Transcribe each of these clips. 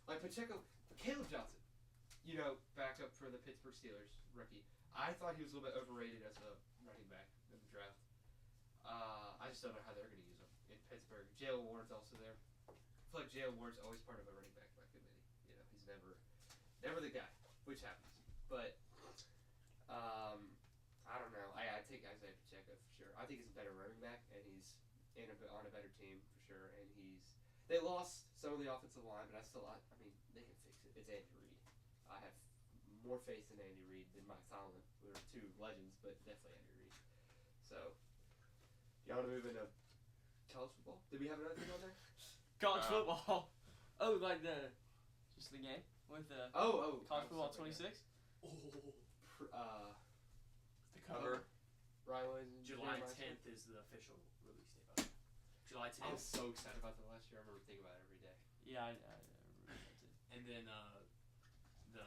Like Pacheco, Caleb Johnson, backup for the Pittsburgh Steelers, rookie. I thought he was a little bit overrated as a running back in the draft. I just don't know how they're going to use him in Pittsburgh. Jalen Ward's also there. I feel like Jalen Ward's always part of a running back by committee. He's never the guy, which happens. But I don't know. I take Isaiah Pacheco for sure. I think he's a better running back, and he's on a better team for sure. And they lost some of the offensive line, but I mean, they can fix it. It's Andy Reid. I have more faith in Andy Reid than Mike Tomlin. We were two legends, but definitely Andy Reid. So, y'all want to move into college football? Did we have another thing on there? College football. Oh, like the game with college football 26. The cover. Ryan Williams. July 10th is the official release date. By the way. July 10th. I was so excited about that last year. I remember thinking about it every day. Yeah, I remember that too. And then the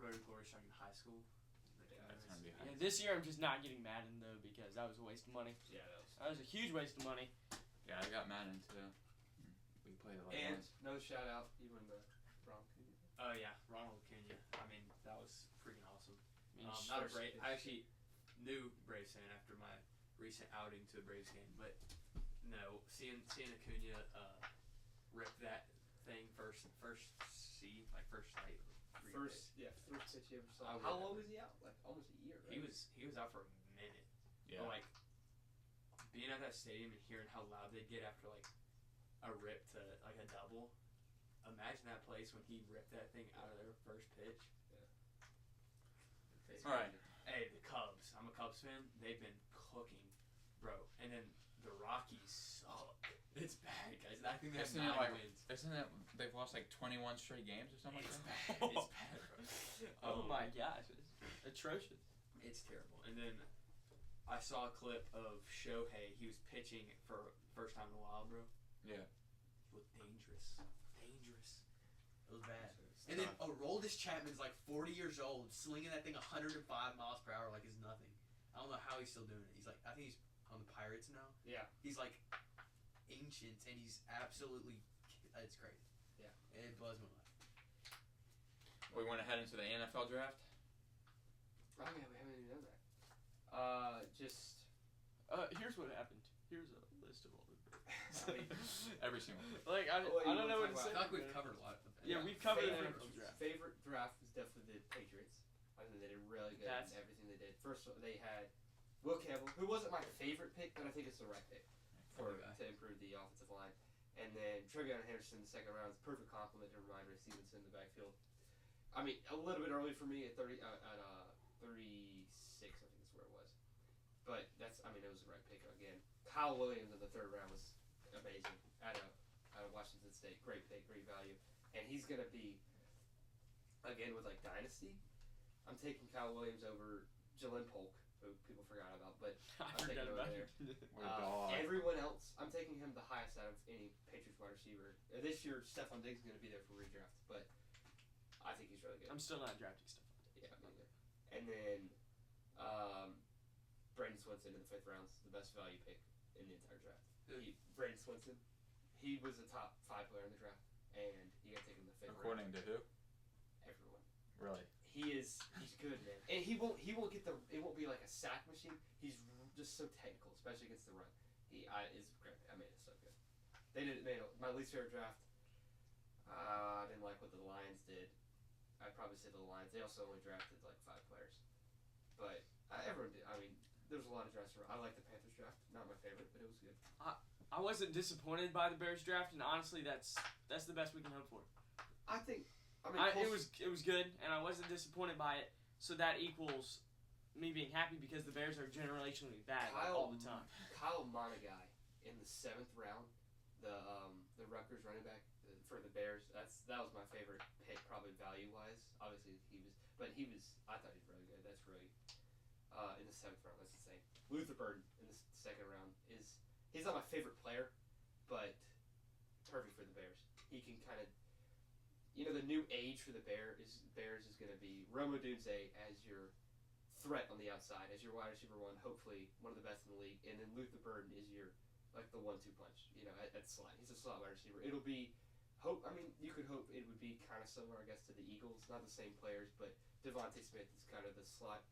Road to Glory starting in high school. Yeah, this year I'm just not getting Madden though because that was a waste of money. Yeah, that was a huge waste of money. Yeah, I got Madden too. We played it like and once. No shout out, even the Ronald Acuña. Oh yeah, Ronald Acuña. I mean, that was freaking awesome. Not a Brave. I actually knew Braves fan after my recent outing to a Braves game, but no, seeing Acuña rip that thing first sight. First pitch you ever saw. How long was he out? Like almost a year, right? He was out for a minute. Yeah. But, like, being at that stadium and hearing how loud they'd get after like a rip to like a double. Imagine that place when he ripped that thing out of their first pitch. Yeah. All right. Hey, the Cubs. I'm a Cubs fan. They've been cooking, bro. And then the Rockies suck. It's bad, guys. I think they have 9 wins. Isn't it? They've lost like 21 straight games or something like that. It's bad, bro. Oh my gosh, it's atrocious. It's terrible. And then I saw a clip of Shohei. He was pitching for first time in a while, bro. Yeah. He looked dangerous. It was bad. And then Aroldis Chapman's like 40 years old, slinging that thing 105 miles per hour like it's nothing. I don't know how he's still doing it. He's like, I think he's on the Pirates now. Yeah. He's like ancient, and he's absolutely, it's crazy. Yeah. It blows my mind. We want to head into the NFL draft. Oh yeah, we haven't even done that. Here's what happened. Here's a list of all the Every single one. like I don't know what to say. I feel like we've covered a lot of the Yeah, we've covered the NFL draft. Favorite draft was definitely the Patriots. I think they did really good in everything they did. First, they had Will Campbell, who wasn't my favorite pick, but I think it's the right pick to improve the offensive line. And then Trevion Henderson in the second round is a perfect complement to Rhamondre Stevenson in the backfield. I mean, a little bit early for me at 36, I think is where it was. But it was the right pick again. Kyle Williams in the third round was amazing out of Washington State. Great pick, great value. And he's going to be, again, with like Dynasty, I'm taking Kyle Williams over Jalen Polk, who people forgot about, but I'm taking him over there. Everyone else, I'm taking him the highest out of any Patriots wide receiver. This year, Stephon Diggs is going to be there for redraft, but I think he's really good. I'm still not drafting Stephon Diggs. Yeah, me neither. And then Braden Swinson in the 5th round is the best value pick in the entire draft. Braden Swinson, he was a top 5 player in the draft, and he got taken in the 5th round. According to who? Everyone. Really? He's good, man. And he won't get it won't be like a sack machine. He's just so technical, especially against the run. Is great. I mean, it's so good. They made my least favorite draft. I didn't like what the Lions did. I'd probably say the Lions. They also only drafted like 5 players. But everyone did. I mean, there was a lot of drafts around. I like the Panthers draft. Not my favorite, but it was good. I wasn't disappointed by the Bears draft, and honestly, that's the best we can hope for. It was good, and I wasn't disappointed by it. So that equals me being happy because the Bears are generationally bad all the time. Kyle Monagai in the 7th round, the Rutgers running back for the Bears. That was my favorite pick, probably value wise. Obviously I thought he was really good. That's really in the 7th round. That's insane. Luther Burden in the 2nd round he's not my favorite player, but perfect for the Bears. He can kind of. The new age for the Bears is going to be Rome Odunze as your threat on the outside, as your wide receiver 1, hopefully one of the best in the league, and then Luther Burden is your the 1-2 punch. At slot, he's a slot wide receiver. It'll be hope. I mean, you could hope it would be kind of similar, I guess, to the Eagles. Not the same players, but Devontae Smith is kind of the slot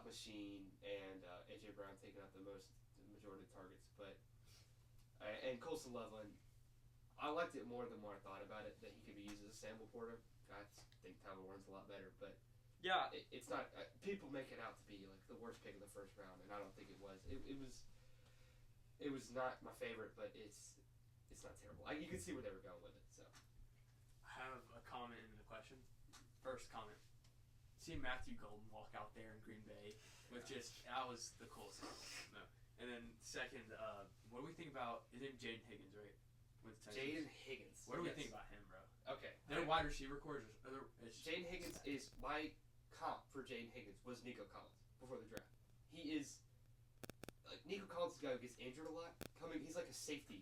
machine, and AJ Brown taking up the majority of targets. But and Colson Loveland, I liked it more the more I thought about it, that he could be used as a Sam Laporta. I think Tyler Warren's a lot better, but Yeah. it's not. People make it out to be like the worst pick in the first round, and I don't think it was. It was not my favorite, but it's not terrible. You can see where they were going with it. So I have a comment and a question. First comment. Seeing Matthew Golden walk out there in Green Bay with that was the coolest thing. No. And then second, what do we think about, is it Jaden Higgins, right? With the Texans? Jaden Higgins. What do we think about him, bro? Okay. Their wide receiver core is Jaden Higgins is my comp for Jaden Higgins was Nico Collins before the draft. He is like Nico Collins is a guy who gets injured a lot. He's like a safety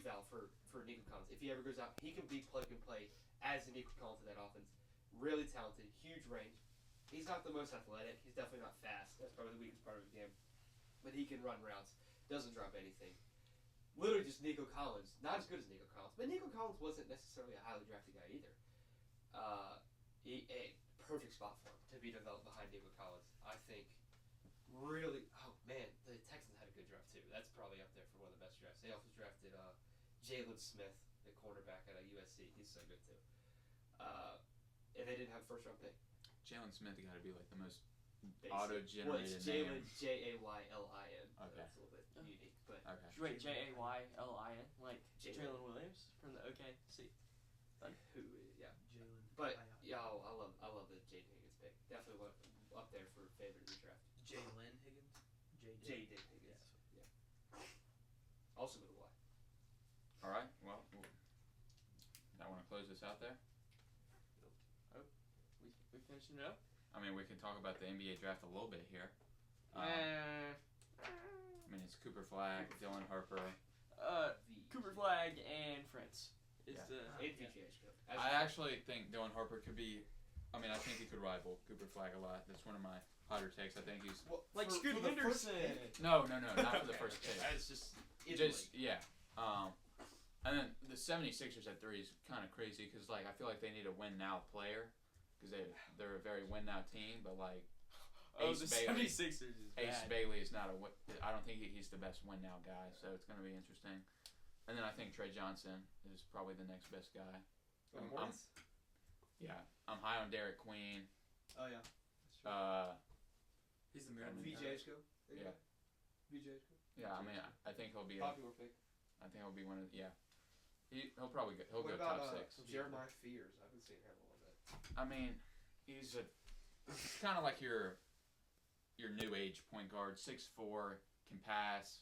valve for Nico Collins. If he ever goes out, he can be plug and play as a Nico Collins in that offense. Really talented, huge range. He's not the most athletic. He's definitely not fast. That's probably the weakest part of his game. But he can run routes. Doesn't drop anything. Literally just Nico Collins. Not as good as Nico Collins. But Nico Collins wasn't necessarily a highly drafted guy either. A perfect spot for him to be developed behind Nico Collins. I think really, oh man, the Texans had a good draft too. That's probably up there for one of the best drafts. They also drafted Jalen Smith, the cornerback at USC. He's so good too. And they didn't have a first round pick. Jalen Smith got to be like the most Basic. auto-generated Well, it's Jalen, name. Jaylin. So Okay. that's a little bit unique. But Okay. Wait, Jaylin, like Jalen. Jalen Williams from the OKC. yeah. Jalen. But yeah, I love the Jaden Higgins pick. Definitely up there for favorite of the draft. Jalen Higgins. Jaden Higgins. Yeah. Also with a Y. All right. Well, I want to close this out there. We finishing it up? I mean, we can talk about the NBA draft a little bit here. I mean, it's Cooper Flag, Dylan Harper. Cooper Flag and Prince is Yeah. the And VGH. I actually think Dylan Harper could be. I mean, I think he could rival Cooper Flag a lot. That's one of my hotter takes. I think he's. Well, like for Scoot the first Henderson. pick- No, not for the Okay, first okay. pick. That's just in the league. Yeah. And then the 76ers at 3 is kind of crazy because like I feel like they need a win now player because they're a very win now team, but like Ace the Bailey. 76ers is Ace bad. Bailey is not I don't think he's the best win now guy, so it's going to be interesting. And then I think Trey Johnson is probably the next best guy. For the Hornets? I'm high on Derek Queen. Oh yeah. He's the Maryland. VGH go? Yeah. VGH go? Yeah, I mean I think he'll be Popular pick. one of he'll probably go What top about 6. Jeremiah Fears? I haven't seen him a little bit. I mean, he's kind of like your new age point guard, 6'4", can pass,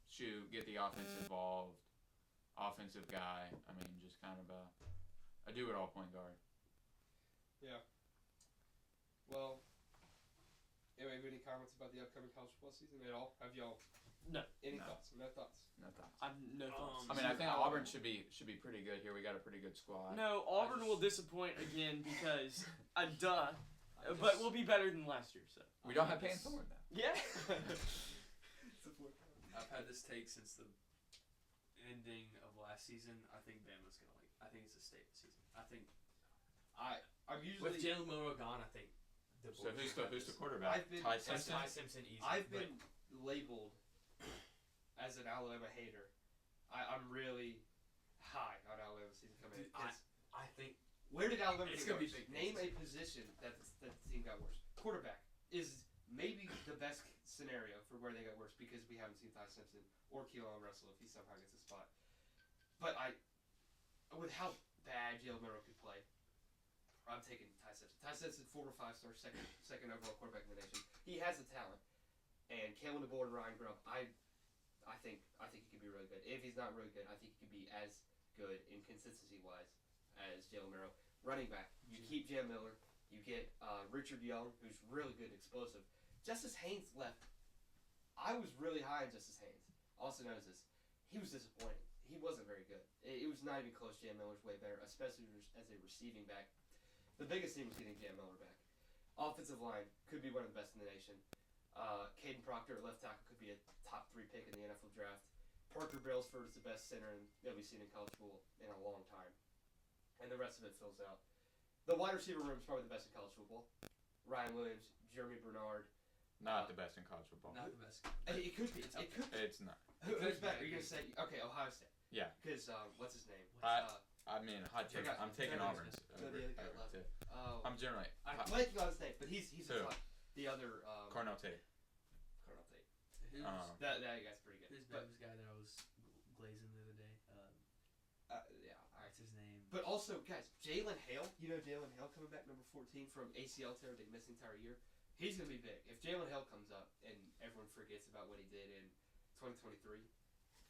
shoot, get the offense involved, offensive guy. I mean, just kind of a do-it-all point guard. Well, anyway, any comments about the upcoming college football season at all? Have y'all? No. Any No. thoughts? No thoughts. No thoughts. I've no thoughts. I mean, I think Auburn should be pretty good here. We got a pretty good squad. No, Auburn will disappoint again because but we'll be better than last year. So We don't have Payne Thorne though. yeah. I've had this take since the ending of last season. I think Bama's gonna I think it's a statement season. I think I'm usually with Jalen Monroe gone, I think. So who's the quarterback? I've been- Ty That's Simpson. Ty Simpson easy. I've been labeled as an Alabama hater. I'm really high on Alabama season coming in. Dude, I think Where did Alabama It's get gonna be worse? big Name a things. position that the team got worse. Quarterback is maybe the best scenario for where they got worse because we haven't seen Ty Simpson or Keelan Russell if he somehow gets a spot. But with how bad Jalen Monroe could play, I'm taking Ty Simpson. Ty Simpson, 4 or 5 star, second overall quarterback in the nation. He has the talent. And Kalen DeBoer and Ryan Grubb, I think he could be really good. If he's not really good, I think he could be as good in consistency wise as Jalen Monroe. Running back, you keep Jam Miller, you get Richard Young, who's really good and explosive. Justice Haynes left. I was really high on Justice Haynes. Also knows this. He was disappointing. He wasn't very good. It was not even close. Jam Miller's way better, especially as a receiving back. The biggest thing was getting Jam Miller back. Offensive line could be one of the best in the nation. Caden Proctor at left tackle could be a top 3 pick in the NFL draft. Parker Brailsford is the best center that we've seen in college football in a long time. and the rest of it fills out. The wide receiver room is probably the best in college football. Ryan Williams, Jeremy Bernard. Not the best in college football. Not the best. It could be. It could be. It's not. Who's better? Are you gonna say Ohio State? Yeah. Because what's his name? I mean, hot take. I'm taking Auburn. No, the other guy left. I'm generally. I'm blanking on his name, but he's a top. The other Carnell Tate. Carnell Tate. That guy's pretty good. Who's the guy that I was glazing the other day? Yeah. What's his name? But also, guys, Jalen Hale. You know Jalen Hale coming back, number 14 from ACL tear. They missed the entire year. He's gonna be big. If Jalen Hale comes up and everyone forgets about what he did in 2023,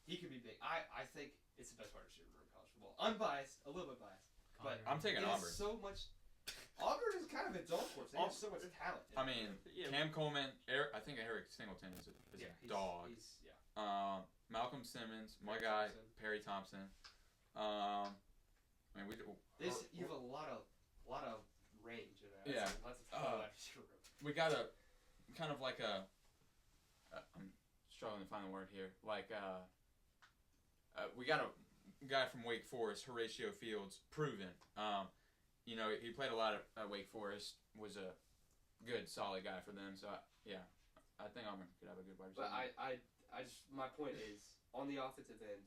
he could be big. I think it's the best wide receiver in college football. Unbiased, a little bit biased, but I'm taking Auburn. So much. Auburn is kind of a dog horse. They have so much talent. I mean, Cam Coleman. I think Eric Singleton is a dog. Malcolm Simmons, my guy, Perry Thompson. I mean, you have a lot of range in that. Yeah. We got a kind of like a. I'm struggling to find the word here. Like we got a guy from Wake Forest, Horatio Fields, proven. You know, he played a lot at Wake Forest. Was a good, solid guy for them. So I think Auburn could have a good wide receiver. But my point is on the offensive end,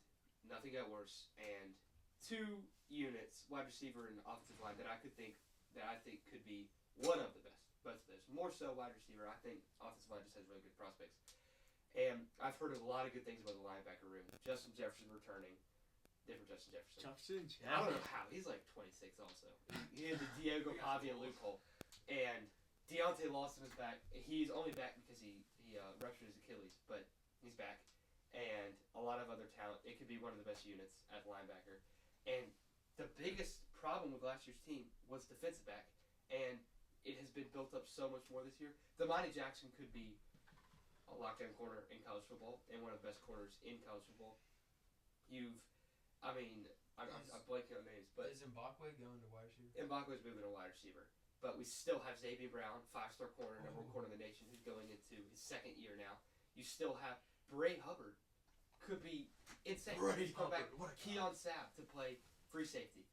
nothing got worse, and 2 units, wide receiver and offensive line, that I think could be one of the best. Both of those. More so wide receiver. I think offensive line just has really good prospects. And I've heard a lot of good things about the linebacker room. Justin Jefferson returning. Different Justin Jefferson. I don't know how. He's like 26 also. He had the Diego Pavia loophole. And Deontay Lawson is back. He's only back because he ruptured his Achilles, but he's back. And a lot of other talent. It could be one of the best units at linebacker. And the biggest problem with last year's team was defensive back. And it has been built up so much more this year. Damani Jackson could be a lockdown corner in college football and one of the best corners in college football. I'm blanking on names, but is Mbakwe going to wide receiver? Mbakwe's moving to wide receiver, but we still have Xavier Brown, 5-star corner, number 1 corner in the nation, who's going into his 2nd year now. You still have Bray Hubbard, could be insane. Bray Come back, Hubbard, what a Keon Sapp to play free safety.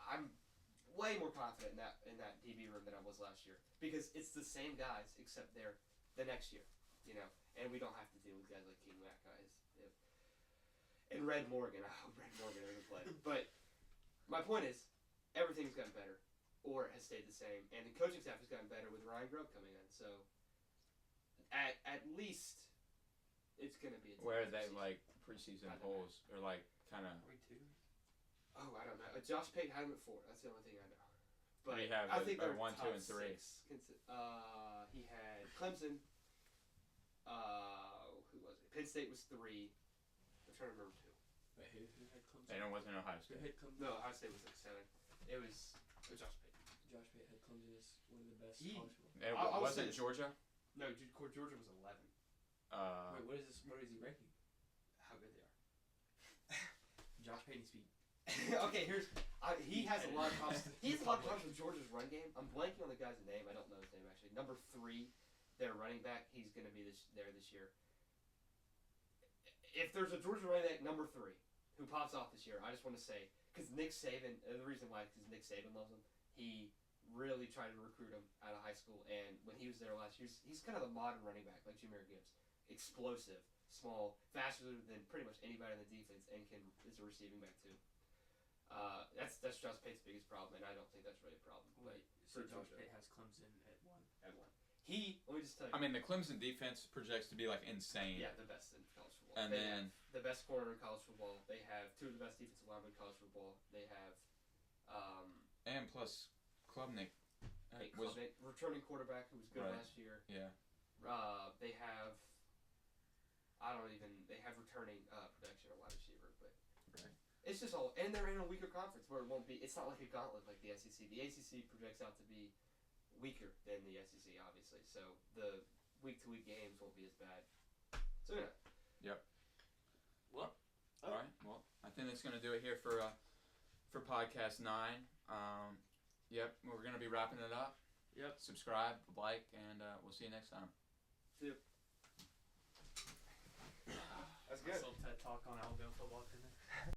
I'm way more confident in that DB room than I was last year because it's the same guys except they're the next year, you know, and we don't have to deal with guys like King Mack guys. And Red Morgan. I hope Red Morgan doesn't play. But my point is, everything's gotten better, or has stayed the same, and the coaching staff has gotten better with Ryan Grubb coming in. So, at least, it's gonna be. Where are they like preseason polls or like kind of? Oh, I don't know. Josh Payton had him at 4. That's the only thing I know. But we have I think they're 1, 2, and 3. He had Clemson. Who was it? Penn State was 3. I'm trying to remember 2. Wait, who had Clemson? And it wasn't Ohio State. Who had Clemson? No, Ohio State was like 7. It was Josh Payton. Josh Payton had Clemson as one of the best He- college football. It I would wasn't say- Georgia. No, Georgia was 11. Wait, what is this? What is he ranking? How good they are. Josh Payton speed. Okay, he has a lot of problems. He has a lot of problems with Georgia's run game. I'm blanking on the guy's name. I don't know his name actually. Number 3, their running back. He's going to be there this year. If there's a Georgia running back number 3 who pops off this year, I just want to say because Nick Saban. The reason why is because Nick Saban loves him. He really tried to recruit him out of high school, and when he was there last year, he's kind of the modern running back like Jahmyr Gibbs. Explosive, small, faster than pretty much anybody in the defense, and is a receiving back too. That's Josh Payton's biggest problem, and I don't think that's really a problem. Wait, so Josh Payton has Clemson at 1. At 1. Let me just tell you. I mean, the Clemson defense projects to be like insane. Yeah, the best in college football. And they then have the best corner in college football. They have 2 of the best defensive linemen in college football. They have and plus Klubnik was Klubnik, returning quarterback who was good last year. Yeah. They have they have returning production a wide receiver, but right. It's just all, and they're in a weaker conference where it won't be. It's not like a gauntlet like the SEC. The ACC projects out to be weaker than the SEC, obviously. So the week-to-week games won't be as bad. So yeah. Yep. Well, all right. Well, I think that's gonna do it here for podcast 9. Yep, we're gonna be wrapping it up. Yep. Subscribe, like, and we'll see you next time. See you. That's good. TED Talk on Alabama football, couldn't it?